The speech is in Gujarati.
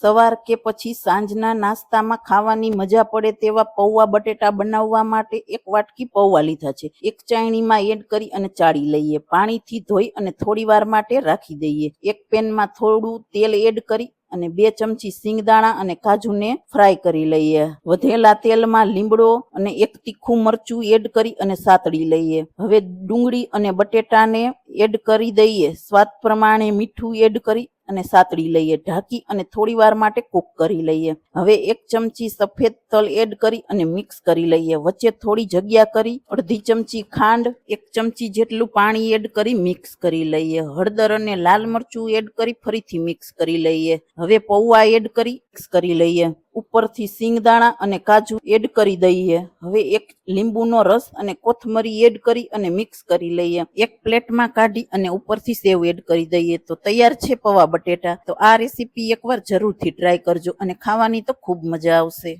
સવાર કે પછી સાંજના નાસ્તામાં ખાવાની મજા પડે તેવા પૌવા બટેટા બનાવવા માટે 1 વાટકી પૌવા લીધા છે. એક ચાયણીમાં એડ કરી અને ચાળી લઈએ. પાણીથી ધોઈ અને થોડી વાર માટે રાખી દઈએ. એક પેનમાં થોડું તેલ એડ કરી અને 2 ચમચી સિંગદાણા અને કાજુને ફ્રાય કરી લઈએ. વધેલા તેલમાં લીમડો અને 1 તીખું મરચું એડ કરી અને સાતળી લઈએ. હવે ડુંગળી અને બટેટાને એડ કરી દઈએ. સ્વાદ પ્રમાણે મીઠું એડ કરી અને સાતળી લઈએ. ઢાંકી અને થોડી વાર માટે કૂક કરી લઈએ. હવે 1 ચમચી સફેદ તલ એડ કરી અને મિક્સ કરી લઈએ. વચ્ચે થોડી જગ્યા કરી અડધી ચમચી ખાંડ, 1 ચમચી જેટલું પાણી એડ કરી મિક્સ કરી લઈએ. હળદર અને લાલ મરચું એડ કરી ફરીથી મિક્સ કરી લઈએ. હવે પૌવા એડ કરી મિક્સ કરી લઈએ. ઉપરથી સિંગદાણા અને કાજુ એડ કરી દઈએ. હવે 1 લીંબુનો રસ અને કોથમરી એડ કરી અને મિક્સ કરી લઈએ. એક પ્લેટમાં કાઢી અને ઉપરથી સેવ એડ કરી દઈએ. તો તૈયાર છે પૌવા બટેટા. તો આ રેસીપી એકવાર જરૂરથી ટ્રાય કરજો અને ખાવાની તો ખૂબ મજા આવશે.